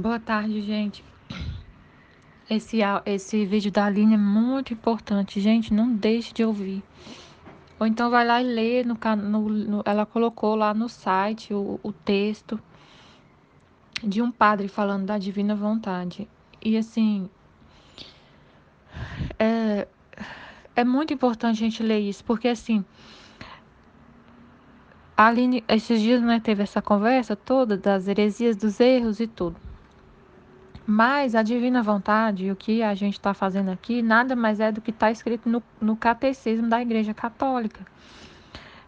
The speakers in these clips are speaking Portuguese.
Boa tarde, gente. Esse vídeo da Aline é muito importante, gente. Não deixe de ouvir. Ou então vai lá e lê ela colocou lá no site o texto de um padre falando da divina vontade. E assim, é muito importante a gente ler isso, porque assim, a Aline, esses dias, né, teve essa conversa toda das heresias, dos erros e tudo. Mas a divina vontade, o que a gente está fazendo aqui, nada mais é do que está escrito no catecismo da Igreja Católica.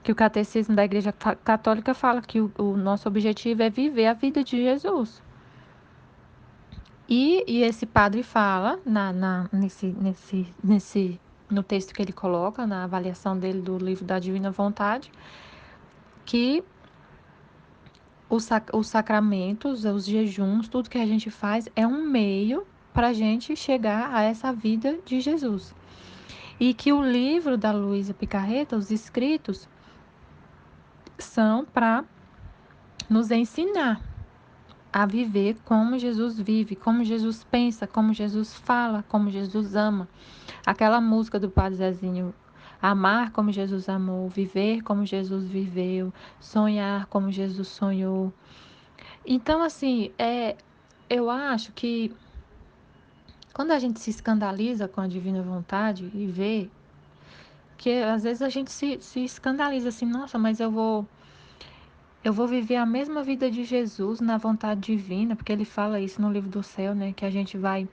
Que o catecismo da Igreja Católica fala que o nosso objetivo é viver a vida de Jesus. E esse padre fala, no texto que ele coloca, na avaliação dele do livro da Divina Vontade, que os sacramentos, os jejuns, tudo que a gente faz é um meio para a gente chegar a essa vida de Jesus. E que o livro da Luísa Picarreta, os escritos, são para nos ensinar a viver como Jesus vive, como Jesus pensa, como Jesus fala, como Jesus ama. Aquela música do Padre Zezinho, amar como Jesus amou, viver como Jesus viveu, sonhar como Jesus sonhou. Então, assim, eu acho que quando a gente se escandaliza com a divina vontade e vê que às vezes a gente se escandaliza assim, nossa, mas eu vou viver a mesma vida de Jesus na vontade divina, porque ele fala isso no livro do céu, né? Que a gente vai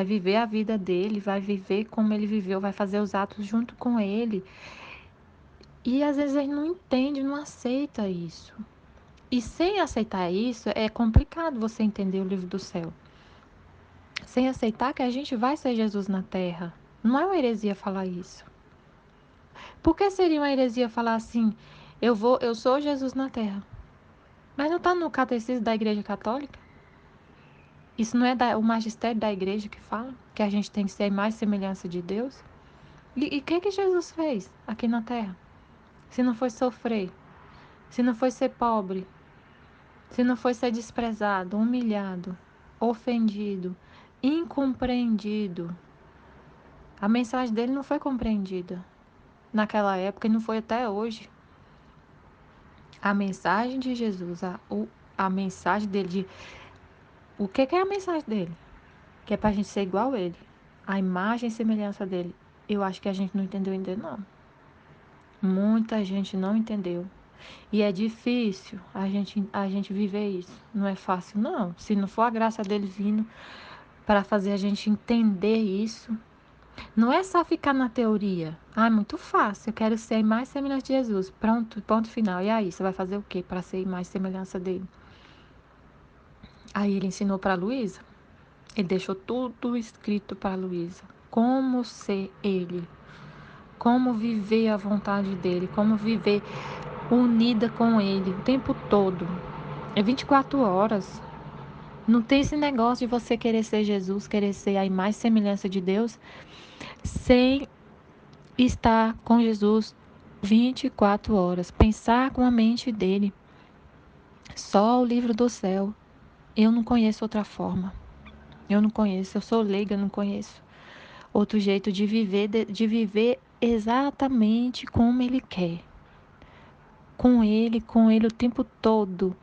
viver a vida dele, vai viver como ele viveu, vai fazer os atos junto com ele. E às vezes a gente não entende, não aceita isso. E sem aceitar isso, é complicado você entender o livro do céu. Sem aceitar que a gente vai ser Jesus na terra. Não é uma heresia falar isso. Por que seria uma heresia falar assim, eu sou Jesus na terra? Mas não está no catecismo da Igreja Católica? Isso não é o magistério da igreja que fala que a gente tem que ser a mais semelhança de Deus? E o que Jesus fez aqui na terra? Se não foi sofrer, se não foi ser pobre, se não foi ser desprezado, humilhado, ofendido, incompreendido. A mensagem dele não foi compreendida naquela época e não foi até hoje. A mensagem de Jesus, a mensagem dele de... O que é a mensagem dele? Que é pra gente ser igual a ele. A imagem e semelhança dele. Eu acho que a gente não entendeu ainda não. Muita gente não entendeu. E é difícil a gente viver isso. Não é fácil, não. Se não for a graça dele vindo para fazer a gente entender isso, não é só ficar na teoria. Ah, é muito fácil. Eu quero ser mais semelhante de Jesus. Pronto, ponto final. E aí, você vai fazer o quê para ser mais semelhança dele? Aí ele ensinou para a Luísa. Ele deixou tudo escrito para a Luísa. Como ser ele. Como viver a vontade dele. Como viver unida com ele o tempo todo. É 24 horas. Não tem esse negócio de você querer ser Jesus, querer ser a mais semelhança de Deus, sem estar com Jesus 24 horas. Pensar com a mente dele. Só o livro do céu. Eu não conheço outra forma. Eu não conheço. Eu sou leiga, não conheço outro jeito de viver exatamente como ele quer. Com ele o tempo todo.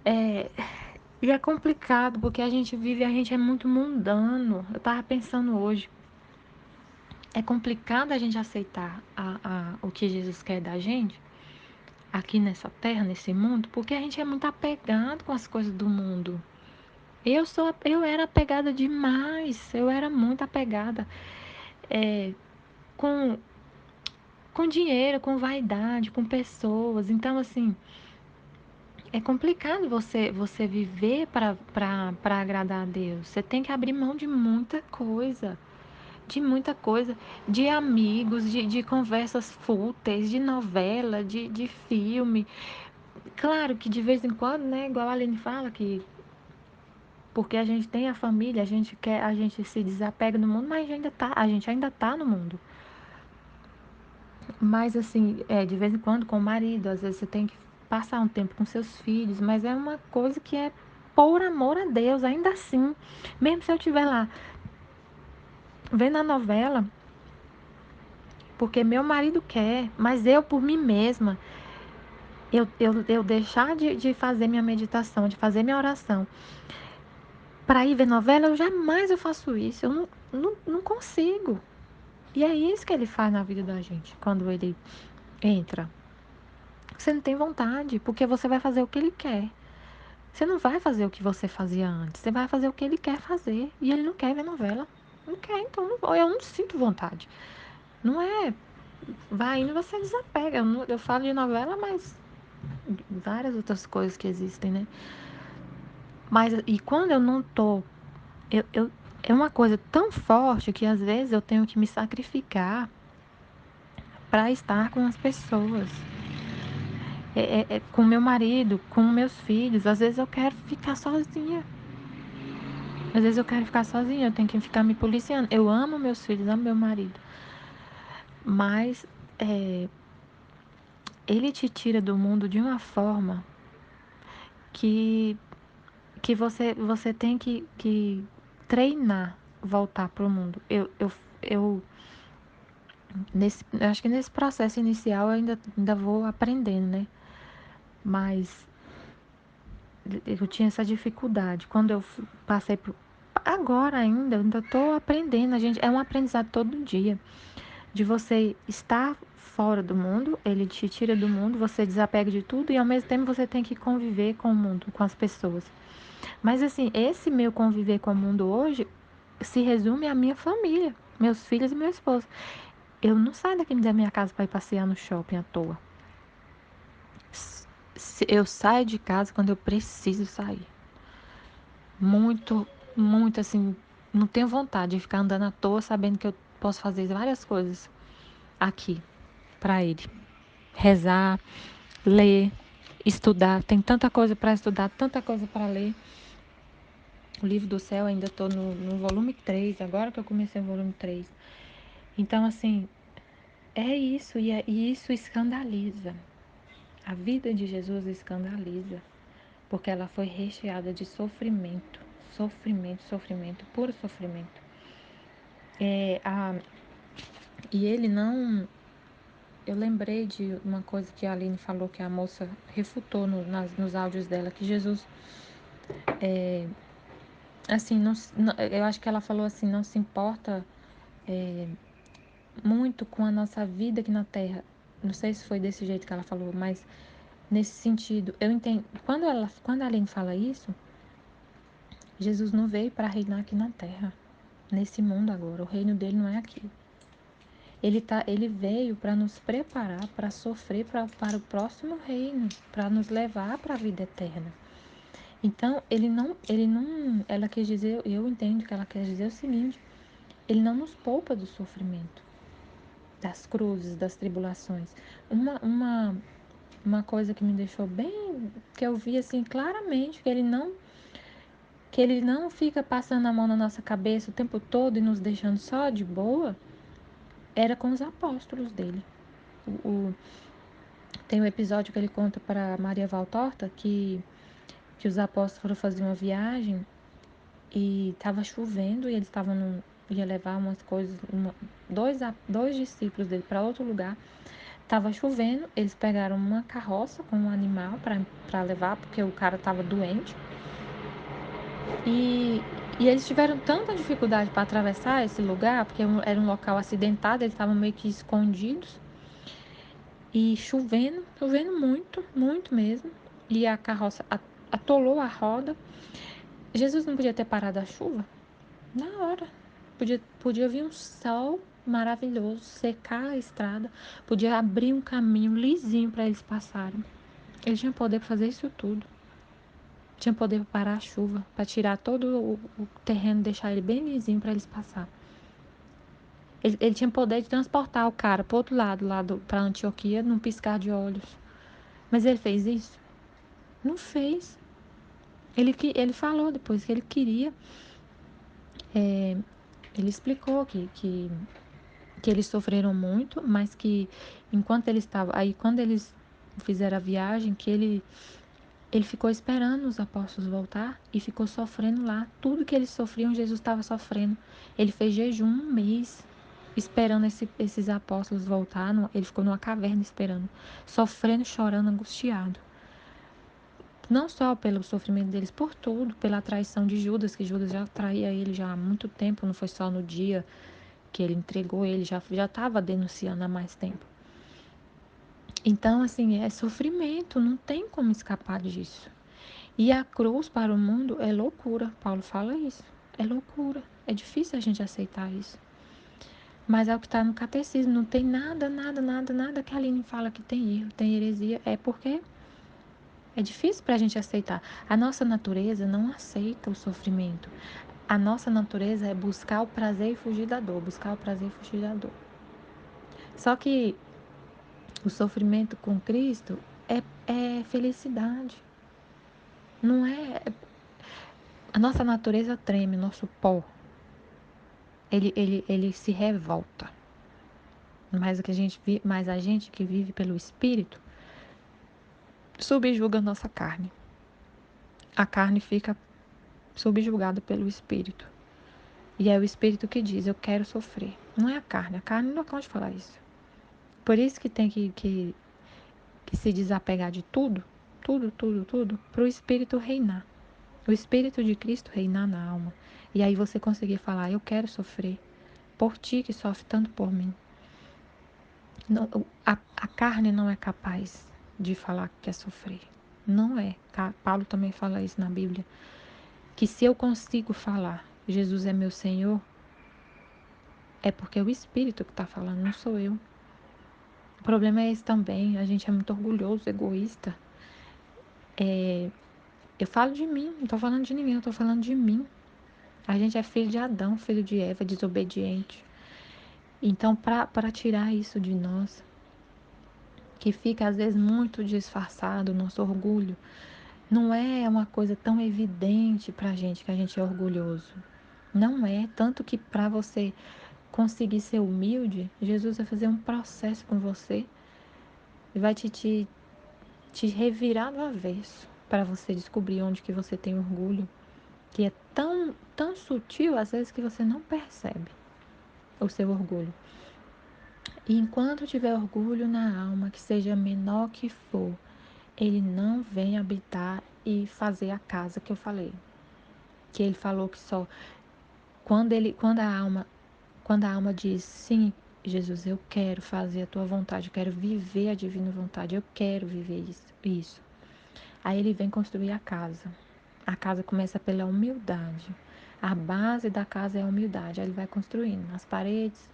E é complicado, porque a gente é muito mundano. Eu tava pensando hoje. É complicado a gente aceitar o que Jesus quer da gente, aqui nessa terra, nesse mundo, porque a gente é muito apegado com as coisas do mundo. Eu era apegada demais, eu era muito apegada com, com dinheiro, com vaidade, com pessoas. Então, assim, é complicado você viver para agradar a Deus. Você tem que abrir mão de muita coisa, de amigos, de conversas fúteis, de novela, de filme. Claro que de vez em quando, né, igual a Aline fala, que porque a gente tem a família, a gente se desapega do mundo, mas a gente ainda tá no mundo. Mas assim, de vez em quando com o marido, às vezes você tem que passar um tempo com seus filhos, mas é uma coisa que é por amor a Deus, ainda assim, mesmo se eu estiver lá vendo a novela, porque meu marido quer, mas eu por mim mesma, eu deixar de fazer minha meditação, de fazer minha oração, para ir ver novela, eu faço isso, eu não consigo. E é isso que ele faz na vida da gente, quando ele entra. Você não tem vontade, porque você vai fazer o que ele quer. Você não vai fazer o que você fazia antes, você vai fazer o que ele quer fazer. E ele não quer ver novela. Não quer, então eu não sinto vontade. Não é. Vai indo, você desapega. Eu falo de novela, mas várias outras coisas que existem, né? Mas, e quando eu não tô. É uma coisa tão forte que às vezes eu tenho que me sacrificar para estar com as pessoas. Com meu marido, com meus filhos. Às vezes eu quero ficar sozinha. Às vezes eu quero ficar sozinha, eu tenho que ficar me policiando. Eu amo meus filhos, amo meu marido. Mas ele te tira do mundo de uma forma que, que você tem que treinar voltar pro mundo. Eu acho que nesse processo inicial eu ainda vou aprendendo, né? Mas eu tinha essa dificuldade. Quando eu passei por. Agora ainda, eu ainda estou aprendendo. A gente, é um aprendizado todo dia. De você estar fora do mundo, ele te tira do mundo, você desapega de tudo e ao mesmo tempo você tem que conviver com o mundo, com as pessoas. Mas assim, esse meu conviver com o mundo hoje se resume à minha família, meus filhos e meu esposo. Eu não saio daqui da minha casa para ir passear no shopping à toa. Eu saio de casa quando eu preciso sair. Muito, muito assim, não tenho vontade de ficar andando à toa sabendo que eu posso fazer várias coisas aqui para ele. Rezar, ler, estudar. Tem tanta coisa para estudar, tanta coisa para ler. O livro do céu, ainda estou no volume 3, agora que eu comecei o volume 3. Então, assim, é isso, e isso escandaliza. A vida de Jesus escandaliza, porque ela foi recheada de sofrimento, sofrimento, sofrimento, puro sofrimento. E ele não. Eu lembrei de uma coisa que a Aline falou, que a moça refutou nos áudios dela, que Jesus assim, eu acho que ela falou assim, não se importa muito com a nossa vida aqui na Terra. Não sei se foi desse jeito que ela falou, mas nesse sentido, eu entendo. Quando a Aline fala isso, Jesus não veio para reinar aqui na Terra, nesse mundo agora. O reino dele não é aqui. Ele veio para nos preparar para sofrer para o próximo reino, para nos levar para a vida eterna. Então, ela quer dizer, eu entendo que ela quer dizer o seguinte: ele não nos poupa do sofrimento, das cruzes, das tribulações. Uma coisa que me deixou bem, que eu vi assim claramente, que ele não fica passando a mão na nossa cabeça o tempo todo e nos deixando só de boa, era com os apóstolos dele. Tem um episódio que ele conta para Maria Valtorta que os apóstolos foram fazer uma viagem e estava chovendo e eles ia levar umas coisas, dois discípulos dele para outro lugar. Tava chovendo, eles pegaram uma carroça com um animal para levar, porque o cara tava doente. E eles tiveram tanta dificuldade para atravessar esse lugar, porque era um local acidentado, eles estavam meio que escondidos. E chovendo muito, muito mesmo. E a carroça atolou a roda. Jesus não podia ter parado a chuva? Na hora. Podia vir um sol maravilhoso, secar a estrada, podia abrir um caminho lisinho para eles passarem. Ele tinha poder para fazer isso tudo. Tinha poder para parar a chuva, para tirar todo o terreno, deixar ele bem lisinho para eles passar. Ele tinha poder de transportar o cara para outro lado para Antioquia, num piscar de olhos. Mas ele fez isso? Não fez. Ele falou depois que ele queria. Ele explicou que eles sofreram muito, mas que enquanto eles estavam. Aí, quando eles fizeram a viagem, que ele ficou esperando os apóstolos voltar e ficou sofrendo lá. Tudo que eles sofriam, Jesus estava sofrendo. Ele fez jejum 1 mês, esperando esses apóstolos voltar. Ele ficou numa caverna esperando, sofrendo, chorando, angustiado. Não só pelo sofrimento deles, por tudo, pela traição de Judas, que Judas já traía ele já há muito tempo, não foi só no dia que ele entregou ele, já estava denunciando há mais tempo. Então, assim, é sofrimento, não tem como escapar disso. E a cruz para o mundo é loucura, Paulo fala isso, é loucura, é difícil a gente aceitar isso. Mas é o que está no catecismo, não tem nada que a Aline fala que tem erro, tem heresia, é porque é difícil para a gente aceitar. A nossa natureza não aceita o sofrimento. A nossa natureza é buscar o prazer e fugir da dor, buscar o prazer e fugir da dor. Só que o sofrimento com Cristo é felicidade. Não é. A nossa natureza treme, nosso pó. Ele se revolta. Mas a gente que vive pelo Espírito subjuga a nossa carne. A carne fica subjugada pelo Espírito. E é o Espírito que diz, eu quero sofrer. Não é a carne não pode falar isso. Por isso que tem que se desapegar de tudo, para o Espírito reinar. O Espírito de Cristo reinar na alma. E aí você conseguir falar, eu quero sofrer por ti que sofre tanto por mim. Não, a carne não é capaz de falar que quer sofrer. Não é. Paulo também fala isso na Bíblia. Que se eu consigo falar, Jesus é meu Senhor, é porque é o Espírito que está falando, não sou eu. O problema é esse também. A gente é muito orgulhoso, egoísta. Eu falo de mim, não estou falando de ninguém, eu estou falando de mim. A gente é filho de Adão, filho de Eva, desobediente. Então, para tirar isso de nós, que fica às vezes muito disfarçado, o nosso orgulho, não é uma coisa tão evidente para a gente que a gente é orgulhoso. Não é. Tanto que para você conseguir ser humilde, Jesus vai fazer um processo com você e vai te revirar do avesso para você descobrir onde que você tem orgulho, que é tão sutil às vezes que você não percebe o seu orgulho. E enquanto tiver orgulho na alma, que seja menor que for, ele não vem habitar e fazer a casa que eu falei. Que ele falou que só quando a alma diz sim, Jesus, eu quero fazer a tua vontade, eu quero viver a divina vontade, eu quero viver isso. Aí ele vem construir a casa. A casa começa pela humildade. A base da casa é a humildade. Aí ele vai construindo as paredes,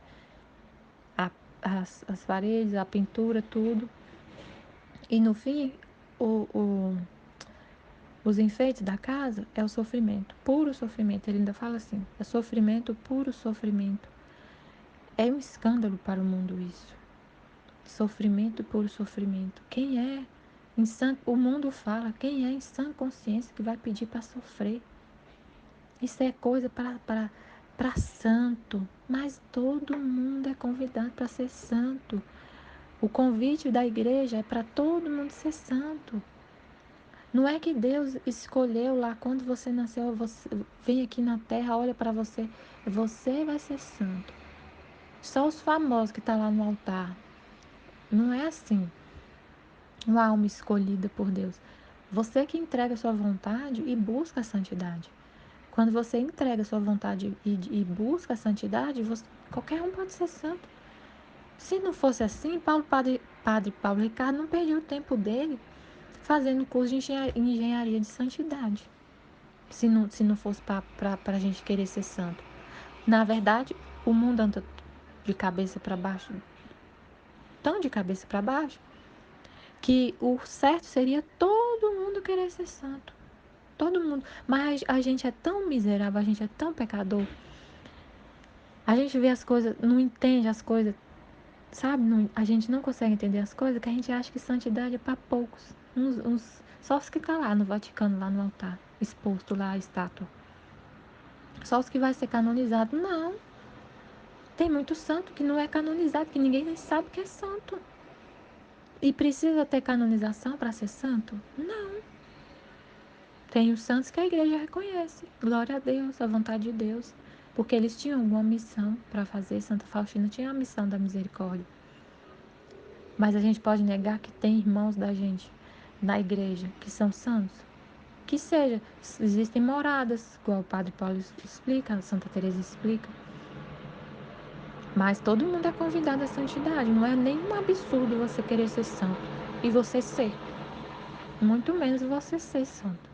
as paredes, a pintura, tudo. E no fim, os enfeites da casa é o sofrimento, puro sofrimento. Ele ainda fala assim, é sofrimento, puro sofrimento. É um escândalo para o mundo isso. Sofrimento, puro sofrimento. Quem é o mundo fala, quem é em sã consciência que vai pedir para sofrer? Isso é coisa para santo, mas todo mundo é convidado para ser santo. O convite da igreja é para todo mundo ser santo. Não é que Deus escolheu lá quando você nasceu, você vem aqui na terra, olha para você, você vai ser santo. Só os famosos que estão lá no altar. Não é assim. Uma alma escolhida por Deus. Você que entrega a sua vontade e busca a santidade. Quando você entrega a sua vontade e busca a santidade, qualquer um pode ser santo. Se não fosse assim, Padre Paulo Ricardo não perdia o tempo dele fazendo curso de engenharia de santidade. Se não fosse para a gente querer ser santo. Na verdade, o mundo anda de cabeça para baixo, tão de cabeça para baixo, que o certo seria todo mundo querer ser santo. Todo mundo. Mas a gente é tão miserável, a gente é tão pecador. A gente vê as coisas, não entende as coisas, sabe? A gente não consegue entender as coisas, que a gente acha que santidade é para poucos. Só os que estão lá no Vaticano, lá no altar, exposto lá a estátua. Só os que vai ser canonizado. Não. Tem muito santo que não é canonizado, que ninguém nem sabe que é santo. E precisa ter canonização para ser santo? Não. Tem os santos que a igreja reconhece. Glória a Deus, a vontade de Deus. Porque eles tinham uma missão para fazer. Santa Faustina tinha a missão da misericórdia. Mas a gente pode negar que tem irmãos da gente na igreja que são santos? Que seja, existem moradas, igual o Padre Paulo explica, a Santa Teresa explica. Mas todo mundo é convidado à santidade. Não é nenhum absurdo você querer ser santo e você ser. Muito menos você ser santo.